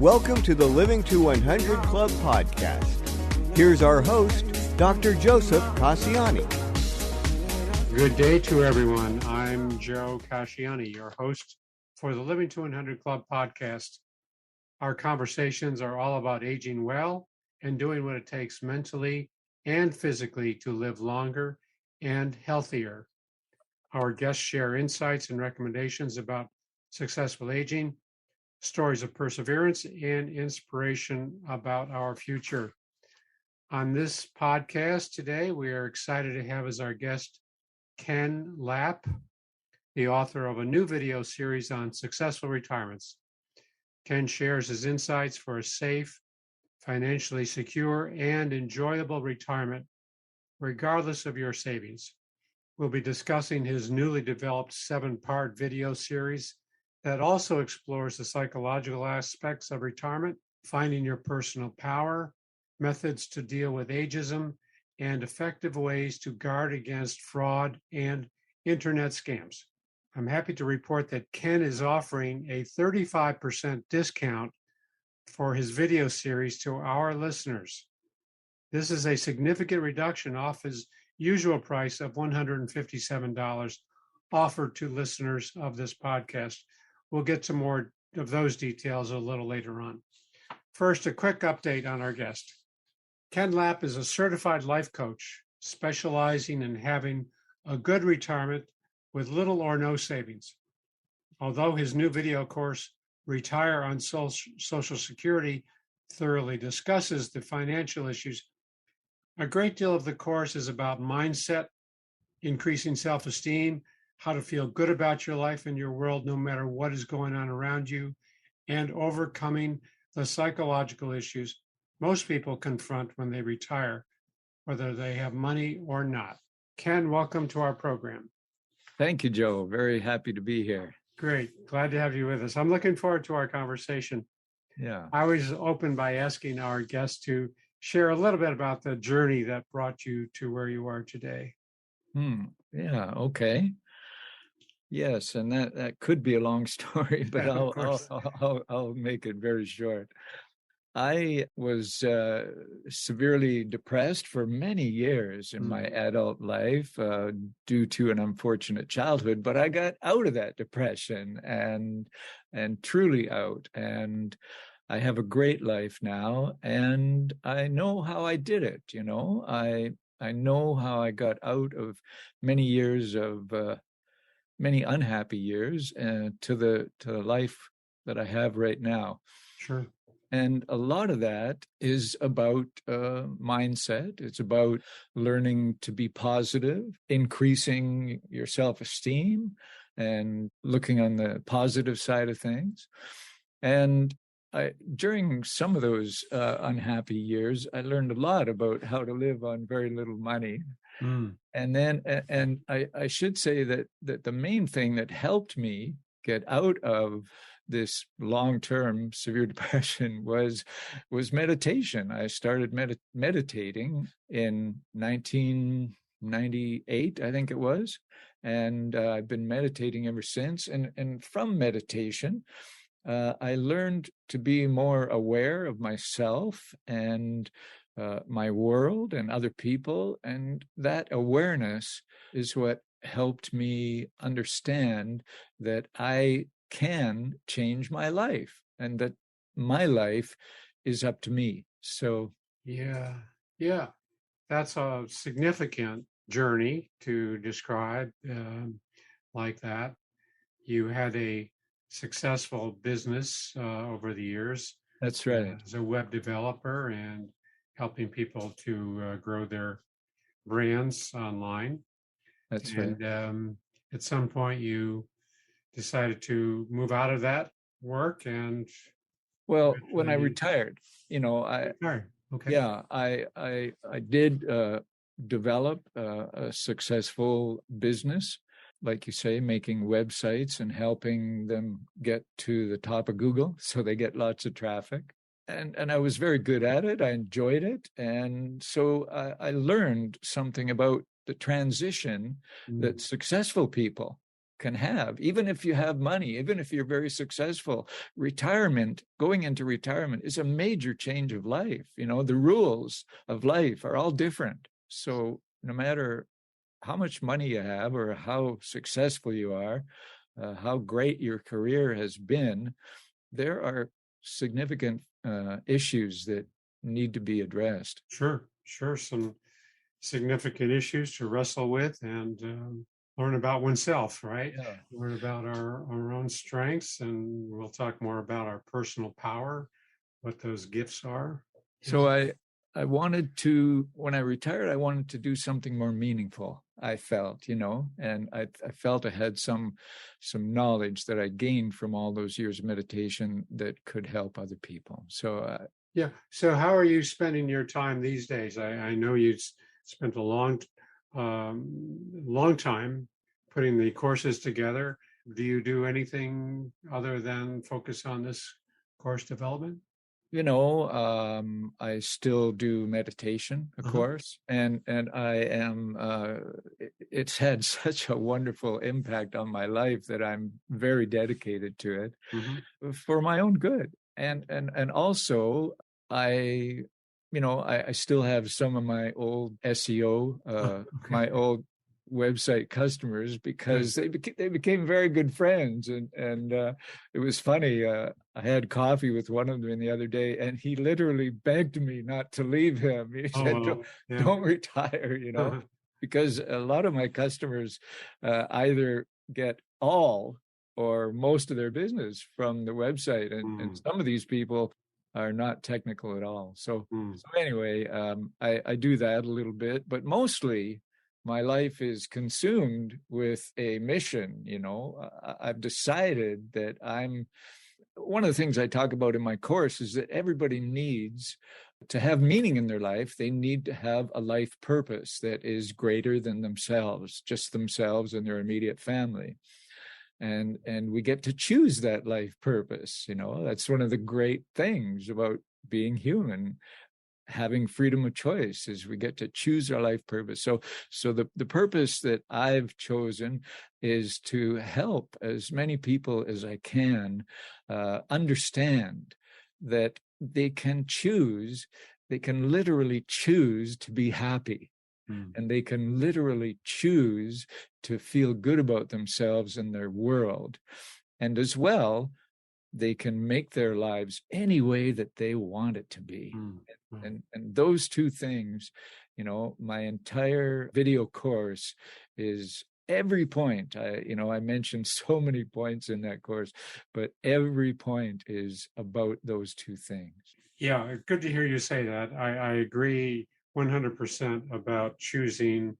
Welcome to the Living to 100 Club podcast. Here's our host, Dr. Joseph Casciani. Good day to everyone. I'm Joe Casciani, your host for the Living to 100 Club podcast. Our conversations are all about aging well and doing what it takes mentally and physically to live longer and healthier. Our guests share insights and recommendations about successful aging, stories of perseverance, and inspiration about our future. On this podcast today, we are excited to have as our guest Ken Lapp, the author of a new video series on successful retirements. Ken shares his insights for a safe, financially secure, and enjoyable retirement, regardless of your savings. We'll be discussing his newly developed 7-part video series that also explores the psychological aspects of retirement, finding your personal power, methods to deal with ageism, and effective ways to guard against fraud and internet scams. I'm happy to report that Ken is offering a 35% discount for his video series to our listeners. This is a significant reduction off his usual price of $157 offered to listeners of this podcast. We'll get to more of those details a little later on. First, a quick update on our guest. Ken Lapp is a certified life coach specializing in having a good retirement with little or no savings. Although his new video course, Retire on Social Security, thoroughly discusses the financial issues, a great deal of the course is about mindset, increasing self-esteem, how to feel good about your life and your world no matter what is going on around you, and overcoming the psychological issues most people confront when they retire, whether they have money or not. Ken, welcome to our program. Thank you, Joe. Very happy to be here. Great. Glad to have you with us. I'm looking forward to our conversation. Yeah. I always open by asking our guests to share a little bit about the journey that brought you to where you are today. Yeah. Okay. Yes, and that could be a long story, but I'll make it very short. I was severely depressed for many years in my adult life due to an unfortunate childhood, but I got out of that depression and truly out. And I have a great life now, and I know how I did it. You know, I know how I got out of many years of many unhappy years to the life that I have right now. Sure. And a lot of that is about mindset. It's about learning to be positive, increasing your self-esteem, and looking on the positive side of things. And during some of those unhappy years, I learned a lot about how to live on very little money. And then, and I should say that the main thing that helped me get out of this long-term severe depression was meditation. I started meditating in 1998, I think it was, and I've been meditating ever since. And from meditation, I learned to be more aware of myself and my world and other people, and that awareness is what helped me understand that I can change my life and that my life is up to me. So yeah, that's a significant journey to describe like that. You had a successful business over the years. That's right. As a web developer and helping people to grow their brands online. That's right. And at some point you decided to move out of that work and... Well, when I retired, you know, I did develop a successful business, like you say, making websites and helping them get to the top of Google so they get lots of traffic. And I was very good at it. I enjoyed it. And so I learned something about the transition that successful people can have. Even if you have money, even if you're very successful, going into retirement is a major change of life. The rules of life are all different. So no matter how much money you have or how successful you are, how great your career has been, there are significant issues that need to be addressed. Sure. Some significant issues to wrestle with and learn about oneself, right? Yeah. Learn about our own strengths, and we'll talk more about our personal power, what those gifts are. So I wanted to, when I retired, I wanted to do something more meaningful, I felt, and I felt I had some knowledge that I gained from all those years of meditation that could help other people. So yeah. So how are you spending your time these days? I know you spent a long time putting the courses together. Do you do anything other than focus on this course development? I still do meditation, of course, and I am. It's had such a wonderful impact on my life that I'm very dedicated to it for my own good, and also I still have some of my old SEO, my old website customers, because they became very good friends, and it was funny. I had coffee with one of them the other day, and he literally begged me not to leave him. He said, "Don't retire," because a lot of my customers either get all or most of their business from the website, and some of these people are not technical at all. So anyway, I do that a little bit, but mostly my life is consumed with a mission. I've decided that one of the things I talk about in my course is that everybody needs to have meaning in their life. They need to have a life purpose that is greater than themselves, just themselves and their immediate family. And we get to choose that life purpose. That's one of the great things about being human. Having freedom of choice is we get to choose our life purpose. So the purpose that I've chosen is to help as many people as I can understand that they can literally choose to be happy. And they can literally choose to feel good about themselves and their world. And as well, they can make their lives any way that they want it to be. And those two things, my entire video course is every point. I mentioned so many points in that course, but every point is about those two things. Yeah, good to hear you say that. I agree 100% about choosing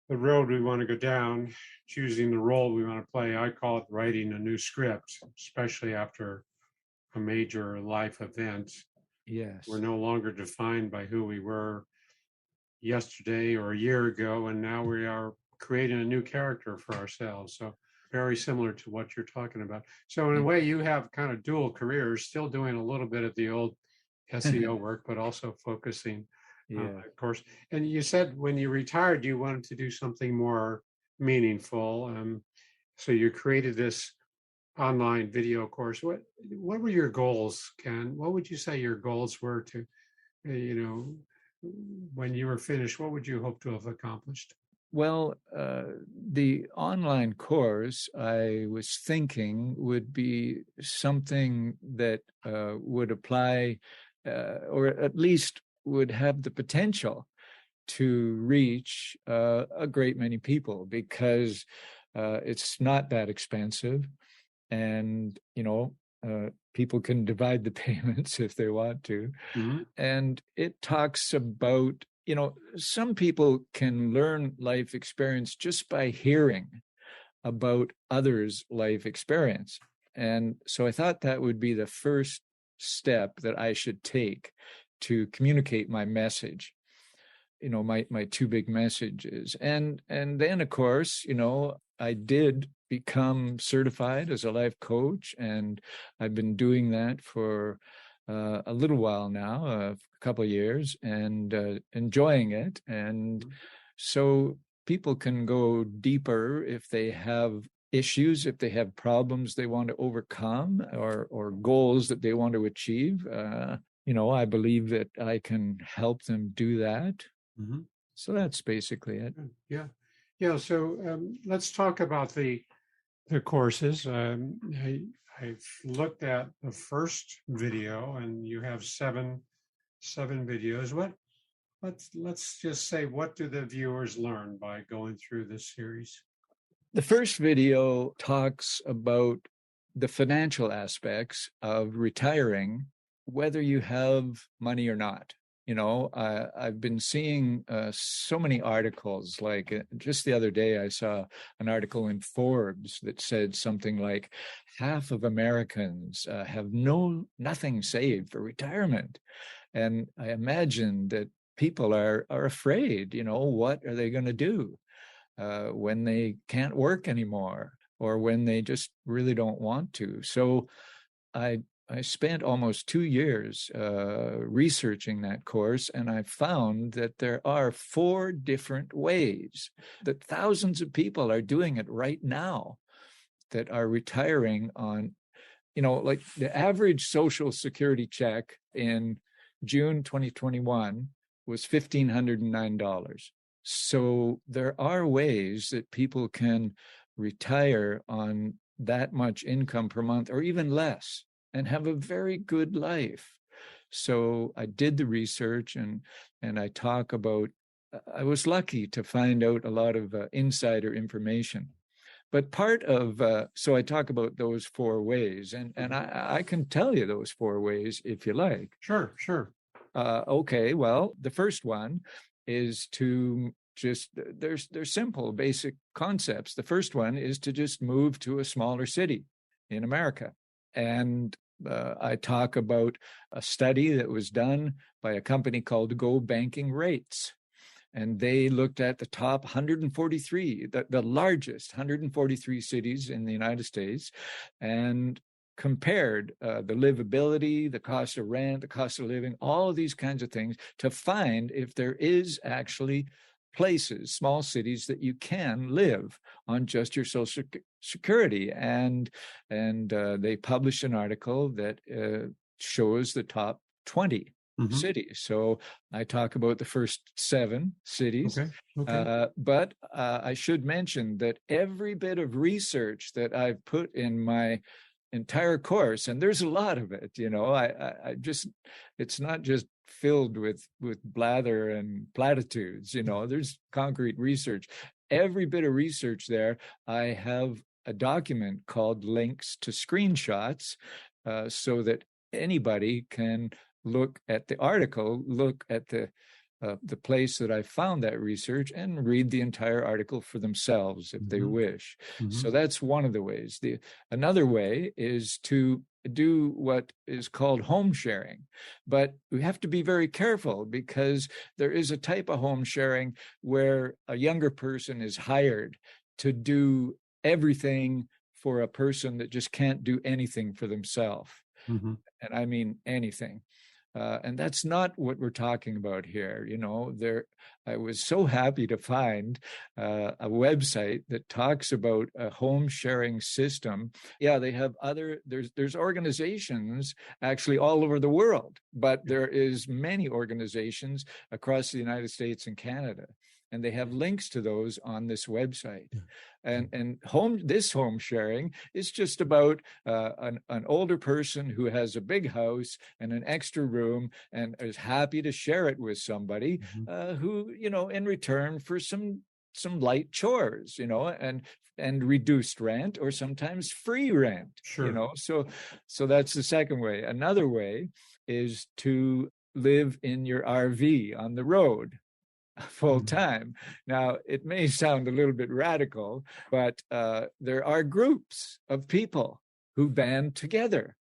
the road we want to go down, choosing the role we want to play. I call it writing a new script, especially after a major life event. Yes. We're no longer defined by who we were yesterday or a year ago, and now we are creating a new character for ourselves. So very similar to what you're talking about. So in a way, you have kind of dual careers, still doing a little bit of the old SEO work, but also focusing, of course. And you said when you retired, you wanted to do something more meaningful. So you created this online video course. What were your goals, Ken? What would you say your goals were to, when you were finished? What would you hope to have accomplished? Well, the online course, I was thinking, would be something that would apply, or at least would have the potential to reach a great many people, because it's not that expensive. And, people can divide the payments if they want to. And it talks about, some people can learn life experience just by hearing about others' life experience. And so I thought that would be the first step that I should take to communicate my message, my two big messages. And then, of course, I did become certified as a life coach, and I've been doing that for a little while now, a couple of years, and enjoying it. And so people can go deeper if they have issues, if they have problems they want to overcome or goals that they want to achieve, I believe that I can help them do that. Mm-hmm. So that's basically it. Yeah. So let's talk about the courses. I've looked at the first video, and you have seven videos. Let's just say, what do the viewers learn by going through this series? The first video talks about the financial aspects of retiring, whether you have money or not. I've been seeing so many articles. Like just the other day, I saw an article in Forbes that said something like half of Americans have nothing saved for retirement. And I imagine that people are afraid, what are they going to do when they can't work anymore or when they just really don't want to. So I spent almost 2 years researching that course, and I found that there are 4 different ways that thousands of people are doing it right now that are retiring on, like the average Social Security check in June 2021 was $1,509. So there are ways that people can retire on that much income per month or even less and have a very good life. So I did the research and I talk about, I was lucky to find out a lot of insider information. But part of, so I talk about those 4 ways, and I can tell you those 4 ways if you like. Sure. Okay, well, the first one is to just, there's simple, basic concepts. The first one is to just move to a smaller city in America. And I talk about a study that was done by a company called Go Banking Rates. And they looked at the top 143, the largest 143 cities in the United States, and compared the livability, the cost of rent, the cost of living, all of these kinds of things to find if there is actually places, small cities that you can live on just your Social Security. And they published an article that shows the top 20 cities. So I talk about the first 7 cities. Okay. But I should mention that every bit of research that I've put in my entire course, and there's a lot of it, I just, it's not just filled with blather and platitudes, there's concrete research. Every bit of research there, I have a document called links to screenshots so that anybody can look at the article, look at the place that I found that research, and read the entire article for themselves if they wish. So that's one of the ways. Another way is to do what is called home sharing. But we have to be very careful because there is a type of home sharing where a younger person is hired to do everything for a person that just can't do anything for themselves. And I mean anything. And that's not what we're talking about here. I was so happy to find a website that talks about a home sharing system. Yeah, they have there's organizations actually all over the world, but there is many organizations across the United States and Canada. And they have links to those on this website. And this home sharing is just about an older person who has a big house and an extra room and is happy to share it with somebody who, in return for some light chores, and reduced rent or sometimes free rent. Sure. So that's the second way. Another way is to live in your RV on the road full time. Now, it may sound a little bit radical, but there are groups of people who band together,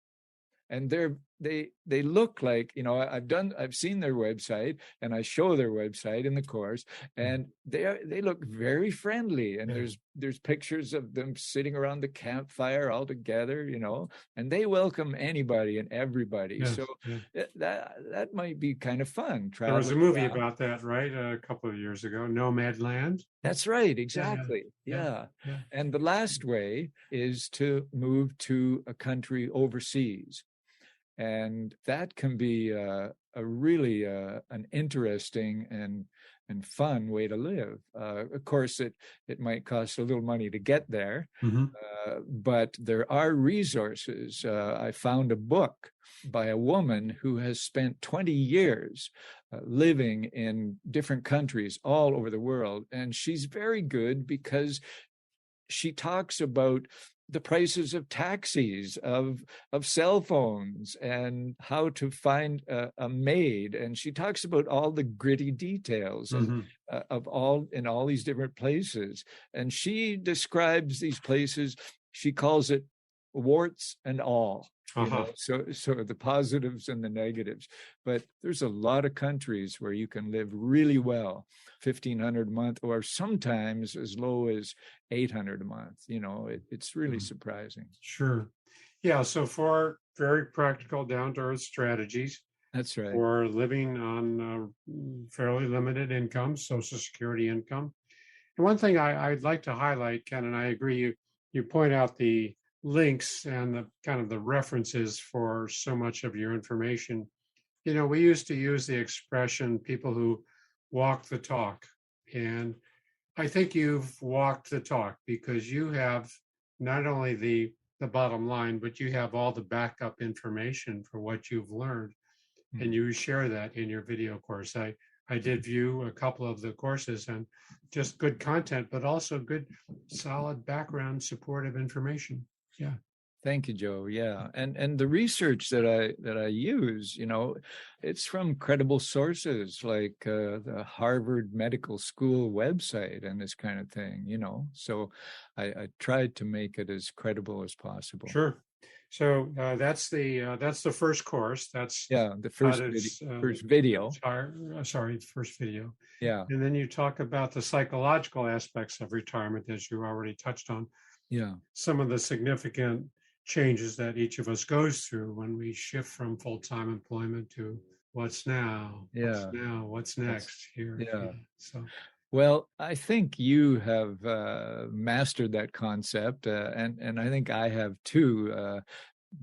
and they're they look like, I've seen their website, and I show their website in the course, and they look very friendly, and there's pictures of them sitting around the campfire all together, and they welcome anybody and everybody. Yes, so that might be kind of fun. There was a movie around. about that, right? A couple of years ago, Nomad Land. That's right, exactly. Yeah. And the last way is to move to a country overseas. And that can be a really an interesting and fun way to live. Of course, it might cost a little money to get there, but there are resources. I found a book by a woman who has spent 20 years living in different countries all over the world. And she's very good because she talks about the prices of taxis, of cell phones, and how to find a maid. And she talks about all the gritty details of all these different places. And she describes these places, she calls it warts and all. So the positives and the negatives. But there's a lot of countries where you can live really well, $1,500 a month, or sometimes as low as $800 a month. It's really surprising. Sure. Yeah. So for very practical, down-to-earth strategies. That's right. For living on fairly limited income, Social Security income. And one thing I'd like to highlight, Ken, and I agree, you point out the links and the kind of the references for so much of your information. We used to use the expression people who walk the talk. And I think you've walked the talk because you have not only the bottom line, but you have all the backup information for what you've learned. And you share that in your video course. I did view a couple of the courses, and just good content, but also good, solid background supportive information. Yeah. Thank you, Joe. Yeah. And the research that I use, it's from credible sources like the Harvard Medical School website and this kind of thing, So I tried to make it as credible as possible. Sure. So that's the first course. That's the first video. First video. Yeah. And then you talk about the psychological aspects of retirement, as you already touched on. Yeah. Some of the significant changes that each of us goes through when we shift from full-time employment to what's now, what's next here. Yeah. So. Well, I think you have mastered that concept, and I think I have too,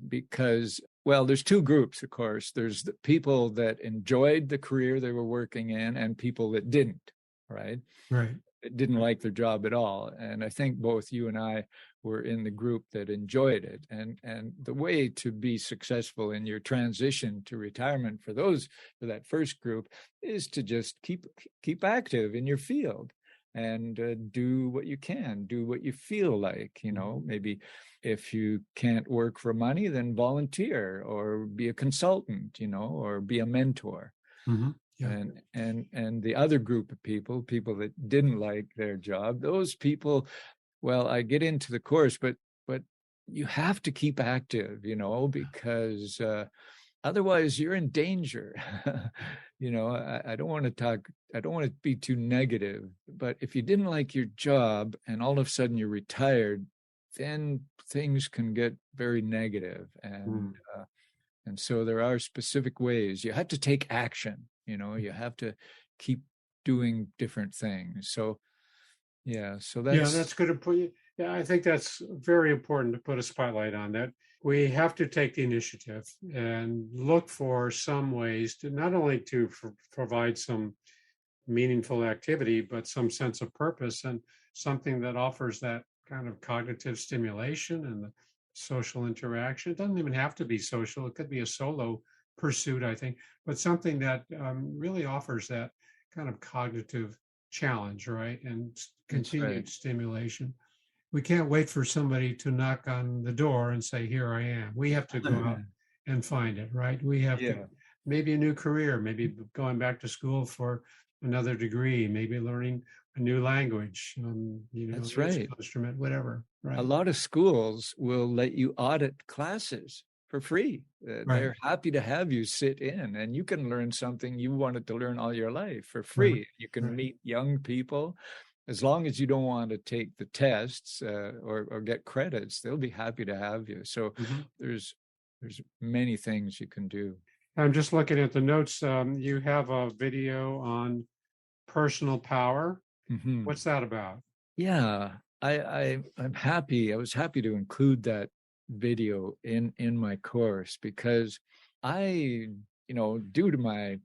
because, there's two groups, of course. There's the people that enjoyed the career they were working in and people that didn't, right? Right. Didn't like their job at all. And I think both you and I were in the group that enjoyed it. And the way to be successful in your transition to retirement for that first group is to just keep active in your field and do what you can, do what you feel like, maybe if you can't work for money, then volunteer or be a consultant, or be a mentor. Mm-hmm. Yeah. And the other group of people that didn't like their job, those people, I get into the course, but you have to keep active, because otherwise you're in danger. I don't want to be too negative, but if you didn't like your job and all of a sudden you're retired, then things can get very negative. And so there are specific ways you have to take action. You have to keep doing different things. So that's good to put you. Yeah, I think that's very important to put a spotlight on that. We have to take the initiative and look for some ways to not only to provide some meaningful activity, but some sense of purpose and something that offers that kind of cognitive stimulation and the social interaction. It doesn't even have to be social. It could be a solo pursuit, I think, but something that really offers that kind of cognitive challenge, right? And continued stimulation. We can't wait for somebody to knock on the door and say, here I am. We have to go out and find it, right? We have to, maybe a new career, maybe going back to school for another degree, maybe learning a new language, that's right, instrument, whatever. Right. A lot of schools will let you audit classes. for free. Right. They're happy to have you sit in, and you can learn something you wanted to learn all your life for free. Right. You can Right. meet young people. As long as you don't want to take the tests or get credits, they'll be happy to have you. So there's many things you can do. I'm just looking at the notes. You have a video on personal power. Mm-hmm. What's that about? Yeah, I'm happy. I was happy to include that video in my course because I, due to my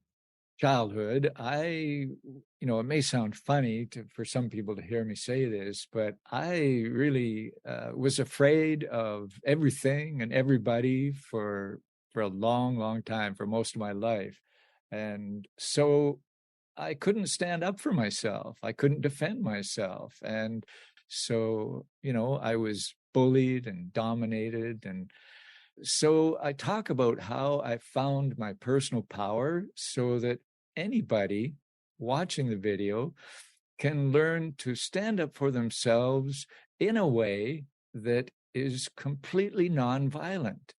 childhood, it may sound funny for some people to hear me say this, but I really was afraid of everything and everybody for a long, long time, for most of my life. And so I couldn't stand up for myself. I couldn't defend myself. And so, I was bullied and dominated. And so I talk about how I found my personal power so that anybody watching the video can learn to stand up for themselves in a way that is completely nonviolent.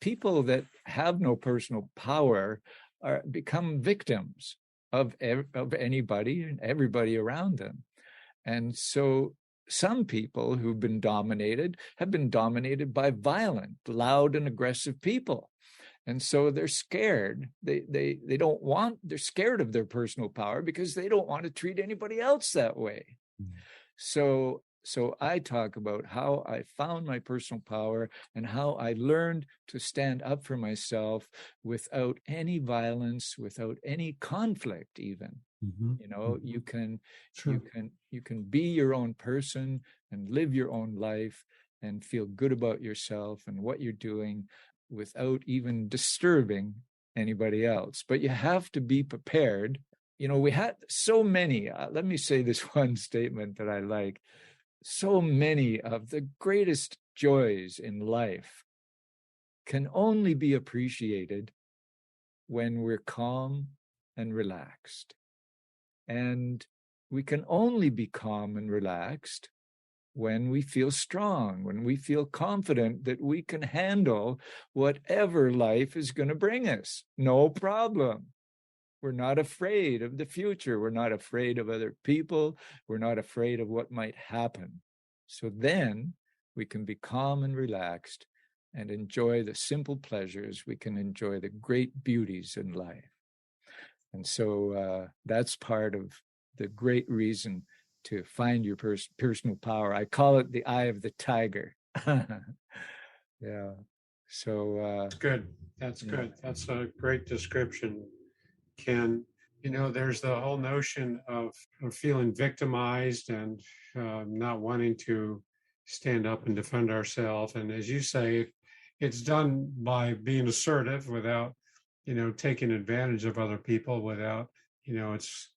People that have no personal power become victims of anybody and everybody around them. And so some people who've been dominated have been dominated by violent, loud, and aggressive people. And so they're scared. They're scared of their personal power because they don't want to treat anybody else that way. So I talk about how I found my personal power and how I learned to stand up for myself without any violence, without any conflict even. You can be your own person and live your own life and feel good about yourself and what you're doing without even disturbing anybody else. But you have to be prepared. We had so many, let me say this one statement that I like. So many of the greatest joys in life can only be appreciated when we're calm and relaxed. And we can only be calm and relaxed when we feel strong, when we feel confident that we can handle whatever life is going to bring us. No problem. We're not afraid of the future. We're not afraid of other people. We're not afraid of what might happen. So then we can be calm and relaxed and enjoy the simple pleasures. We can enjoy the great beauties in life. And so that's part of the great reason to find your personal power. I call it the eye of the tiger. Yeah. So That's good. That's good. That's a great description. There's the whole notion of feeling victimized and not wanting to stand up and defend ourselves. And as you say, it's done by being assertive without, taking advantage of other people, without, it's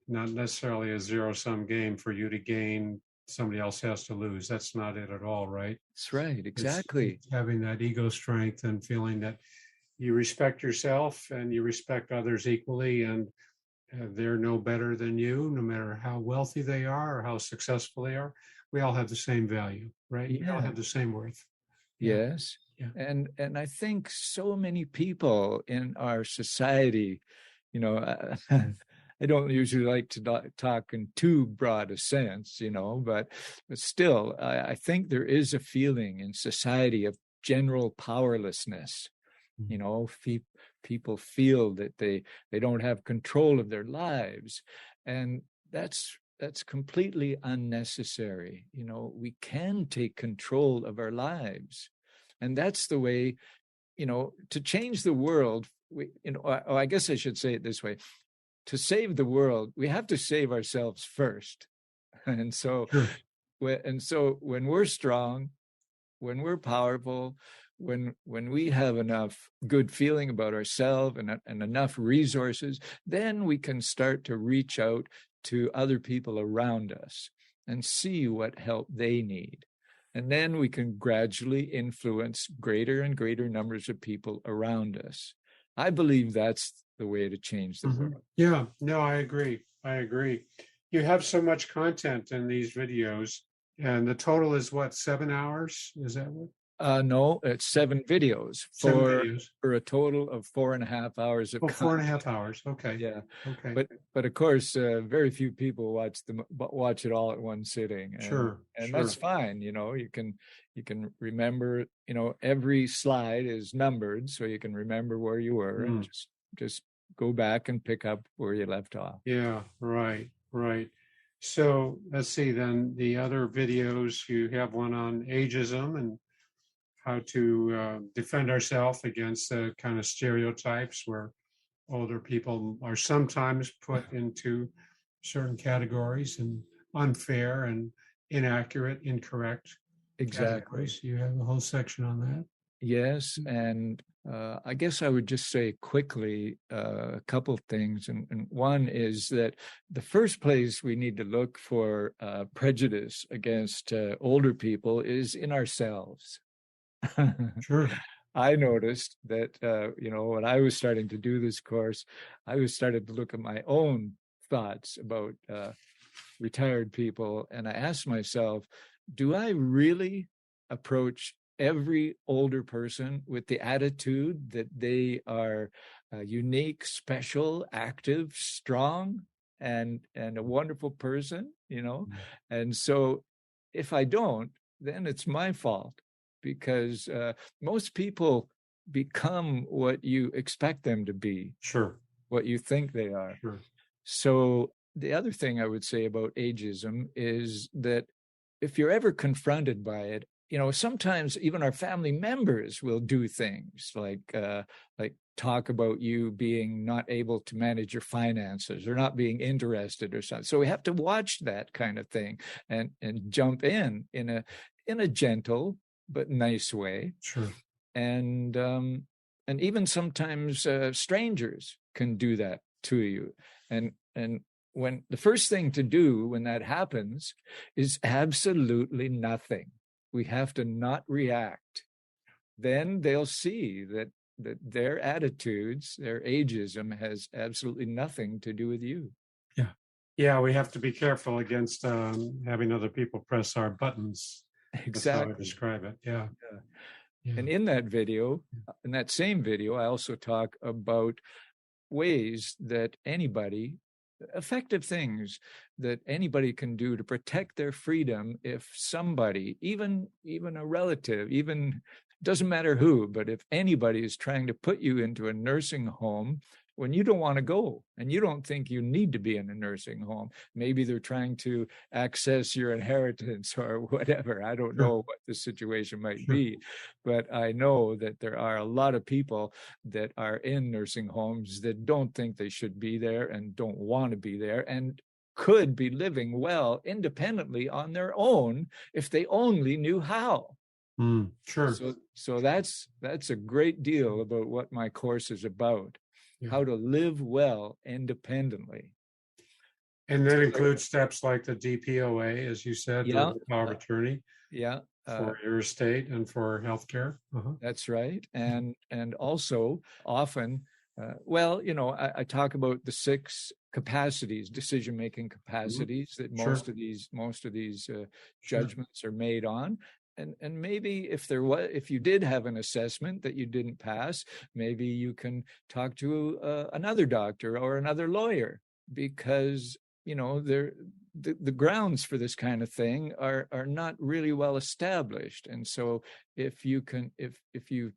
not necessarily a zero-sum game for you to gain, somebody else has to lose. That's not it at all, right? That's right. Exactly. It's having that ego strength and feeling that you respect yourself and you respect others equally, and they're no better than you, no matter how wealthy they are or how successful they are. We all have the same value, right? Yeah. We all have the same worth. Yes. Yeah. And I think so many people in our society, I don't usually like to talk in too broad a sense, but still, I think there is a feeling in society of general powerlessness. People feel that they don't have control of their lives, and that's completely unnecessary. We can take control of our lives, and that's the way, to change the world. I guess I should say it this way: to save the world, we have to save ourselves first. And so, when we're strong, when we're powerful, when we have enough good feeling about ourselves and enough resources, then we can start to reach out to other people around us and see what help they need. And then we can gradually influence greater and greater numbers of people around us. I believe that's the way to change the world. Yeah, no, I agree. You have so much content in these videos, and the total is what, 7 hours? Is that what? No, it's 7 videos 7 videos. for a total of 4.5 hours of Oh, content. 4.5 hours. Okay. Yeah, Okay. but of course, very few people watch it all at one sitting, and that's fine. You can remember. Every slide is numbered, so you can remember where you were, and just go back and pick up where you left off. Yeah, right. So let's see then the other videos. You have one on ageism and how to defend ourselves against the kind of stereotypes where older people are sometimes put into certain categories and unfair and inaccurate, incorrect Exactly. categories. You have a whole section on that. Yes, and I guess I would just say quickly a couple things. And one is that the first place we need to look for prejudice against older people is in ourselves. Sure. I noticed that, when I was starting to do this course, I was starting to look at my own thoughts about retired people. And I asked myself, do I really approach every older person with the attitude that they are unique, special, active, strong, and a wonderful person, And so if I don't, then it's my fault, because most people become what you expect them to be. Sure. What you think they are. Sure. So the other thing I would say about ageism is that if you're ever confronted by it, sometimes even our family members will do things like talk about you being not able to manage your finances or not being interested or something. So we have to watch that kind of thing and jump in a gentle but nice way. Sure. And even sometimes strangers can do that to you. And when the first thing to do when that happens is absolutely nothing. We have to not react. Then they'll see that their attitudes, their ageism has absolutely nothing to do with you. Yeah, we have to be careful against having other people press our buttons. Exactly. That's how I describe it. Yeah. And in that same video, I also talk about ways that effective things that anybody can do to protect their freedom if somebody, even a relative, doesn't matter who, but if anybody is trying to put you into a nursing home when you don't want to go and you don't think you need to be in a nursing home, maybe they're trying to access your inheritance or whatever. I don't know what the situation might be, but I know that there are a lot of people that are in nursing homes that don't think they should be there and don't want to be there and could be living well independently on their own if they only knew how. Sure. So that's a great deal about what my course is about. How to live well independently. And that includes steps like the DPOA, as you said, the power of attorney. For your estate and for healthcare. That's right. And also often, I talk about the 6 capacities, decision-making capacities that most of these judgments are made on. And maybe if you did have an assessment that you didn't pass, maybe you can talk to another doctor or another lawyer, because the grounds for this kind of thing are not really well established. And so if you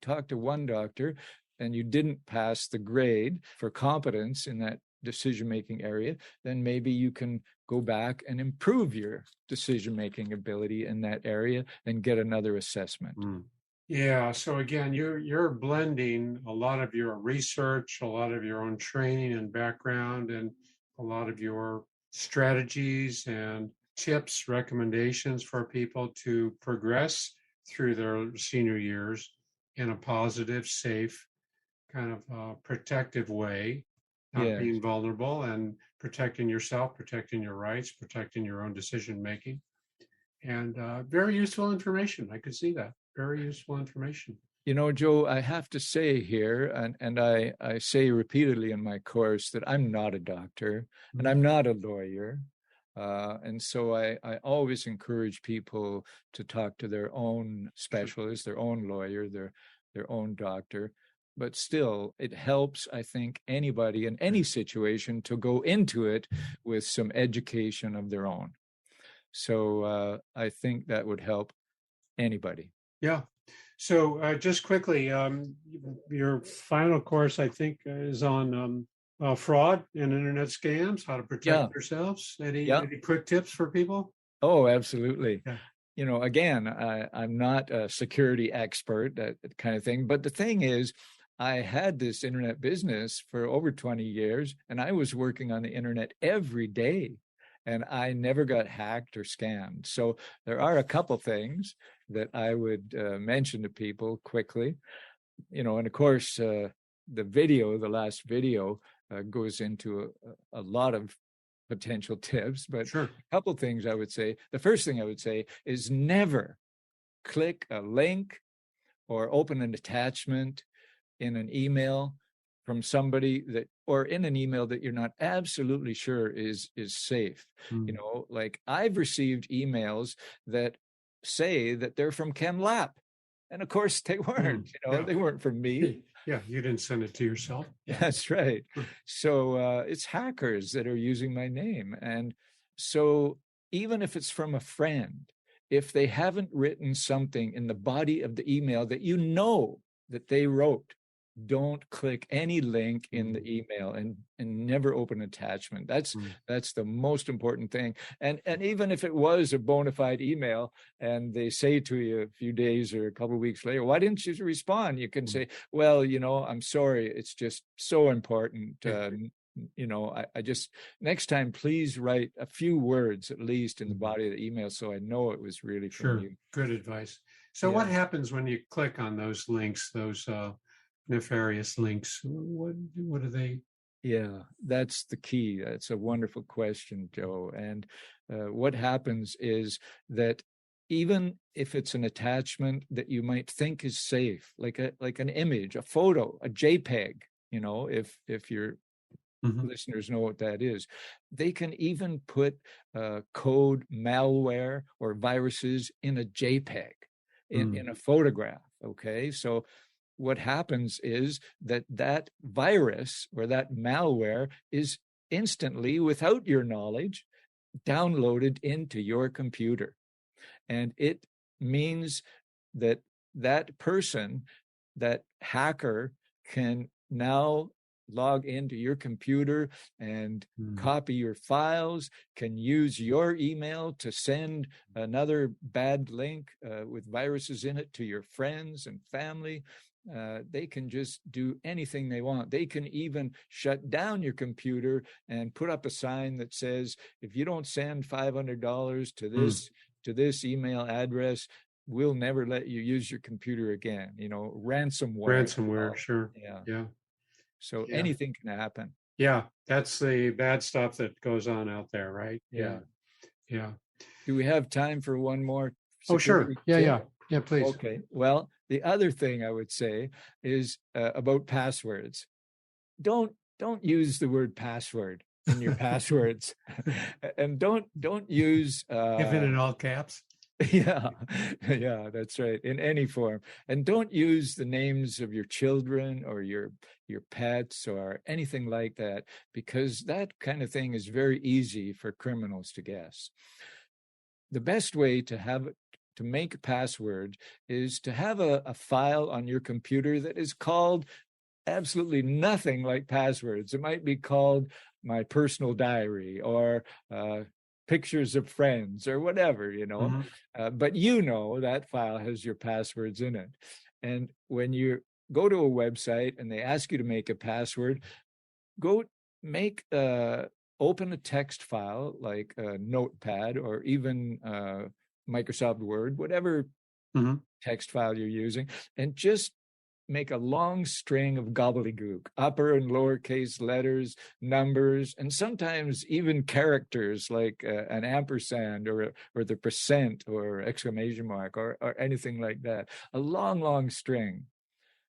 talk to one doctor and you didn't pass the grade for competence in that decision-making area, then maybe you can go back and improve your decision-making ability in that area and get another assessment. Yeah. So again, you're blending a lot of your research, a lot of your own training and background, and a lot of your strategies and tips, recommendations for people to progress through their senior years in a positive, safe, kind of protective way. Not being vulnerable and protecting yourself, protecting your rights, protecting your own decision making. And very useful information. I could see that. Very useful information. Joe, I have to say here, and I say repeatedly in my course, that I'm not a doctor and I'm not a lawyer. And so I always encourage people to talk to their own specialist, their own lawyer, their own doctor. But still, it helps, I think, anybody in any situation to go into it with some education of their own. So I think that would help anybody. Yeah. So just quickly, your final course, I think, is on fraud and internet scams, how to protect yourselves. Any quick tips for people? Oh, absolutely. Yeah. You know, again, I'm not a security expert, that kind of thing. But the thing is, I had this internet business for over 20 years, and I was working on the internet every day, and I never got hacked or scammed. So there are a couple things that I would mention to people quickly. You know, and of course, the last video goes into a lot of potential tips, but Sure. A couple things I would say. The first thing I would say is never click a link or open an attachment in an email from somebody that, or in an email that you're not absolutely sure is safe. You know, like I've received emails that say that they're from Ken Lapp, and of course they weren't. You know, they weren't from me. Yeah, you didn't send it to yourself. That's right. So it's hackers that are using my name. And so even if it's from a friend, if they haven't written something in the body of the email that you know that they wrote, don't click any link in the email, and never open attachment. That's the most important thing. And even if it was a bona fide email and they say to you a few days or a couple of weeks later, why didn't you respond? You can say, well, you know, I'm sorry. It's just so important. You know, I just, next time, please write a few words at least in the body of the email so I know it was really from you. Good advice. So what happens when you click on those links, those nefarious links? What are they? Yeah, that's the key. That's a wonderful question, Joe. And what happens is that even if it's an attachment that you might think is safe, like an image, a photo, a JPEG, you know, if your listeners know what that is, they can even put code, malware, or viruses in a JPEG, in a photograph. Okay, so what happens is that virus or that malware is instantly, without your knowledge, downloaded into your computer. And it means that that person, that hacker, can now log into your computer and copy your files, can use your email to send another bad link with viruses in it to your friends and family. They can just do anything they want. They can even shut down your computer and put up a sign that says, if you don't send $500 to this email address, we'll never let you use your computer again. You know, ransomware. Sure. Yeah. So anything can happen. Yeah, that's the bad stuff that goes on out there, right? Yeah. Do we have time for one more? Oh, sure. Yeah, please. Okay. Well, the other thing I would say is about passwords. Don't use the word password in your passwords, and don't use even in all caps. Yeah, that's right. In any form. And don't use the names of your children or your pets or anything like that, because that kind of thing is very easy for criminals to guess. The best way to make a password is to have a file on your computer that is called absolutely nothing like passwords. It might be called my personal diary or pictures of friends or whatever, you know. But you know that file has your passwords in it. And when you go to a website and they ask you to make a password, go open a text file like a Notepad or even Microsoft Word, whatever text file you're using, and just make a long string of gobbledygook, upper and lowercase letters, numbers, and sometimes even characters like an ampersand or the percent or exclamation mark or anything like that. A long string.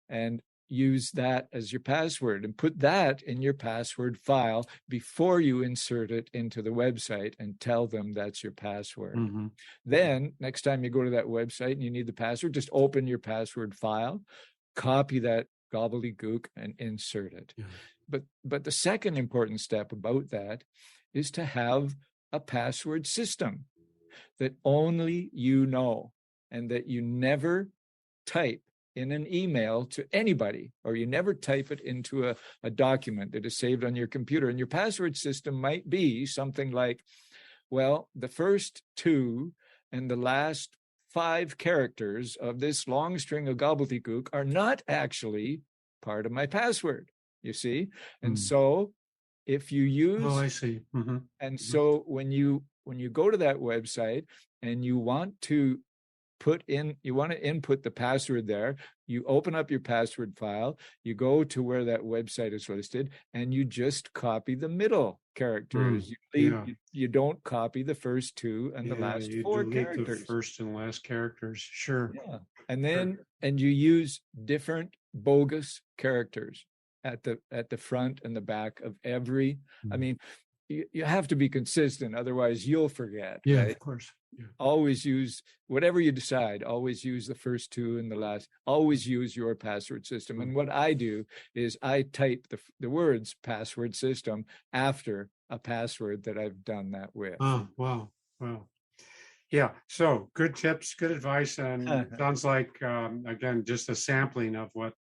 And use that as your password and put that in your password file before you insert it into the website and tell them that's your password. Mm-hmm. Then next time you go to that website and you need the password, just open your password file, copy that gobbledygook and insert it. Yeah. But the second important step about that is to have a password system that only you know and that you never type in an email to anybody, or you never type it into a document that is saved on your computer. And your password system might be something like, well, the first 2 and the last 5 characters of this long string of gobbledygook are not actually part of my password, you see? And so if you use... Oh, I see. Mm-hmm. And so when you go to that website and you want to input the password there, you open up your password file, you go to where that website is listed, and you just copy the middle characters. You don't copy the first 2 and the last 4 characters. The first and last characters. Sure. Yeah. And then you use different bogus characters at the front and the back of every. I mean, you have to be consistent, otherwise you'll forget. Yeah, right? Of course. Yeah. Always use whatever you decide. Always use the first 2 and the last. Always use your password system. And what I do is I type the words password system after a password that I've done that with. Oh, wow. Yeah. So good tips, good advice, and sounds like again just a sampling of what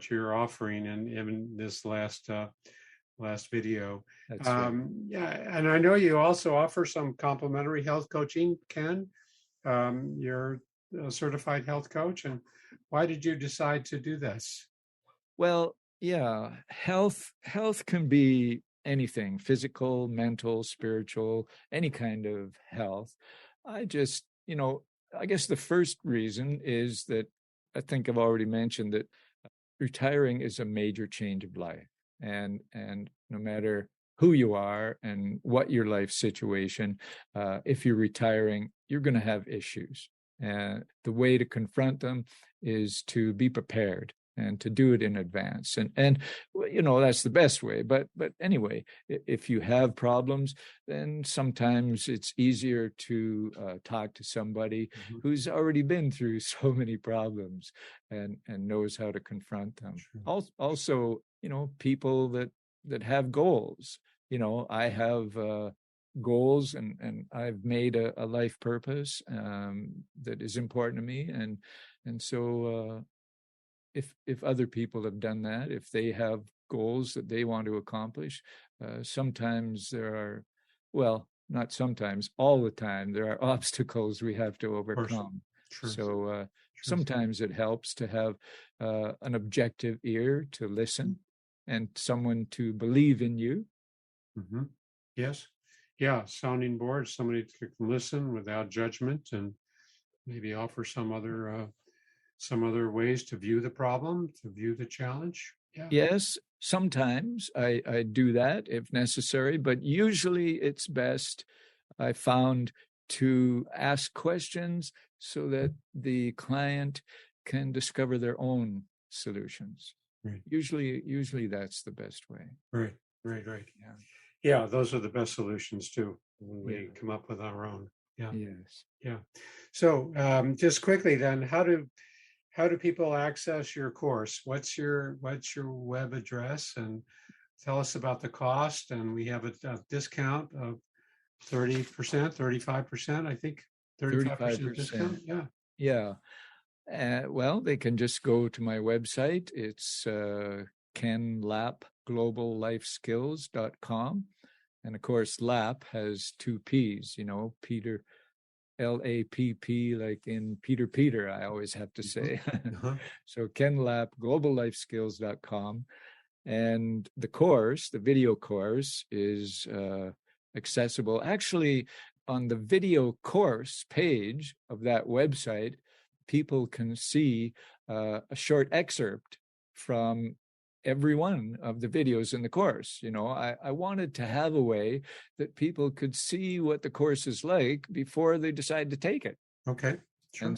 you're offering in this last video. That's right. Yeah, and I know you also offer some complimentary health coaching, Ken. You're a certified health coach, and why did you decide to do this? Well, yeah, health can be anything: physical, mental, spiritual, any kind of health. I just, I guess the first reason is that I think I've already mentioned that retiring is a major change of life. And no matter who you are and what your life situation, if you're retiring, you're going to have issues. And the way to confront them is to be prepared and to do it in advance. And that's the best way. But anyway, if you have problems, then sometimes it's easier to talk to somebody who's already been through so many problems and knows how to confront them. Sure. Also, people that have goals. I have goals and I've made a life purpose that is important to me. And so if other people have done that, if they have goals that they want to accomplish, sometimes there are, well, not sometimes, all the time, there are obstacles we have to overcome. Sure. So sometimes it helps to have an objective ear to listen and someone to believe in you. Mm-hmm. Yes. Yeah. Sounding board, somebody can listen without judgment and maybe offer some other ways to view the problem, to view the challenge. Yeah. Yes. Sometimes I do that if necessary, but usually it's best, I found, to ask questions so that the client can discover their own solutions. Right. Usually that's the best way. Right. Yeah, those are the best solutions too, when we come up with our own. Yeah. Yes. Yeah. So just quickly then, how do people access your course? What's your web address, and tell us about the cost? And we have a discount of 30%, 35%, I think. 35% discount. Yeah. Yeah. Well, they can just go to my website. It's Ken Lapp, globallifeskills.com. And of course, Lapp has 2 P's, Peter, L-A-P-P, like in Peter, I always have to say. So Ken Lapp, globallifeskills.com. And the video course is accessible. Actually, on the video course page of that website, people can see a short excerpt from every one of the videos in the course. I wanted to have a way that people could see what the course is like before they decide to take it. Okay. Sure.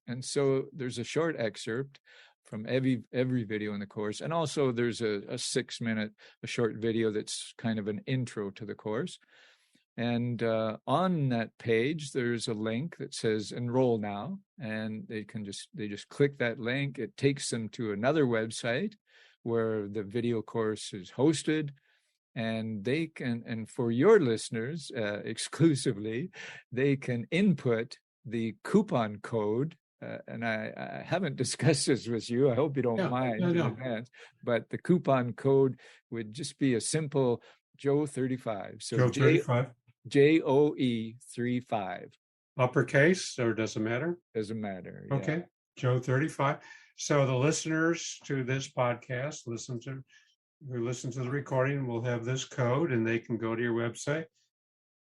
And so there's a short excerpt from every video in the course. And also there's a 6-minute, a short video that's kind of an intro to the course. And on that page, there's a link that says enroll now, and they just click that link. It takes them to another website where the video course is hosted, and they can, and for your listeners exclusively, they can input the coupon code. And I haven't discussed this with you. I hope you don't mind in advance, but the coupon code would just be a simple Joe35. So Joe35. JOE35. Uppercase, or does it matter? Doesn't matter. Okay, Joe35. So the listeners to this podcast, who listen to the recording, will have this code, and they can go to your website,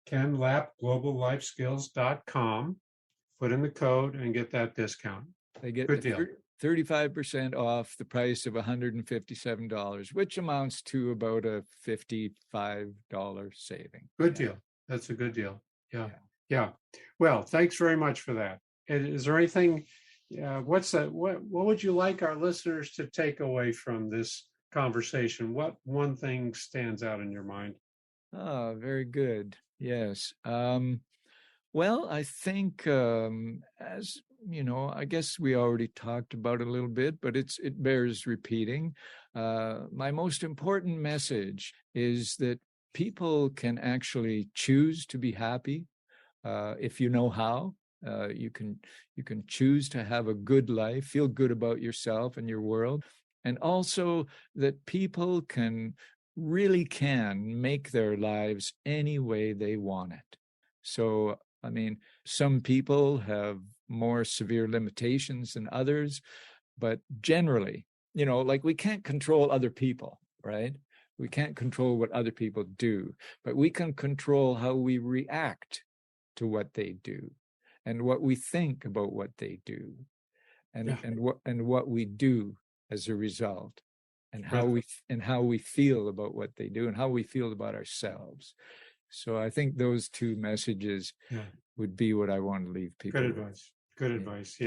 kenlappgloballifeskills.com, put in the code, and get that discount. They get good deal. 35% off the price of $157, which amounts to about a $55 saving. Good deal. That's a good deal. Yeah. Well, thanks very much for that. Is there anything? What would you like our listeners to take away from this conversation? What one thing stands out in your mind? Oh, very good. Yes. Well, I think, as you know, I guess we already talked about it a little bit, but it bears repeating. My most important message is that people can actually choose to be happy if you know how. You can choose to have a good life, feel good about yourself and your world, and also that people really can make their lives any way they want it. So, I mean, some people have more severe limitations than others, but generally, like we can't control other people, right? We can't control what other people do, but we can control how we react to what they do and what we think about what they do and what we do as a result, and how we feel about what they do and how we feel about ourselves. So I think those two messages would be what I want to leave people with. Good advice.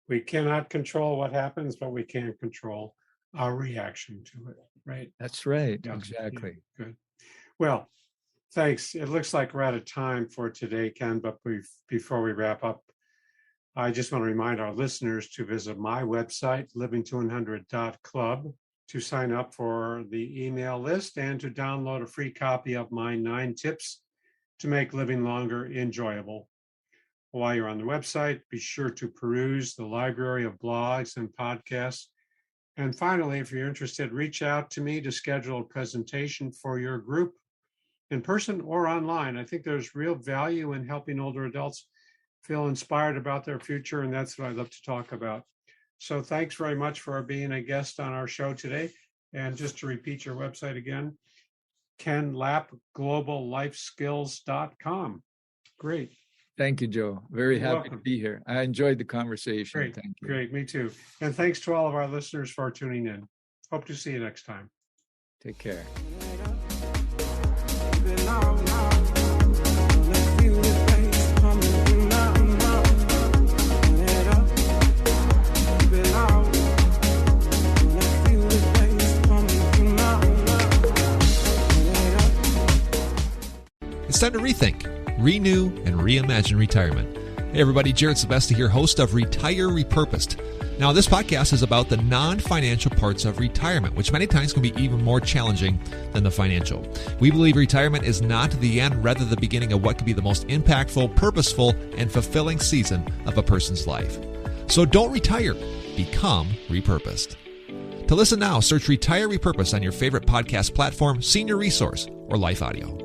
We cannot control what happens, but we can control our reaction to it, right? That's right. Exactly. Good. Well, thanks. It looks like we're out of time for today, Ken, but before we wrap up, I just want to remind our listeners to visit my website, living200.club, to sign up for the email list and to download a free copy of my 9 tips to make living longer enjoyable. While you're on the website, be sure to peruse the library of blogs and podcasts. And finally, if you're interested, reach out to me to schedule a presentation for your group in person or online. I think there's real value in helping older adults feel inspired about their future, and that's what I love to talk about. So thanks very much for being a guest on our show today. And just to repeat your website again, kenlappgloballifeskills.com. Great. Thank you, Joe. Very happy to be here. I enjoyed the conversation. Great. Thank you. Great. Me too. And thanks to all of our listeners for tuning in. Hope to see you next time. Take care. It's time to rethink, renew, and reimagine retirement. Hey everybody, Jared Sebesti here, host of Retire Repurposed. Now, this podcast is about the non-financial parts of retirement, which many times can be even more challenging than the financial. We believe retirement is not the end, rather the beginning of what could be the most impactful, purposeful, and fulfilling season of a person's life. So don't retire, become repurposed. To listen now, search Retire Repurposed on your favorite podcast platform, Senior Resource, or Life Audio.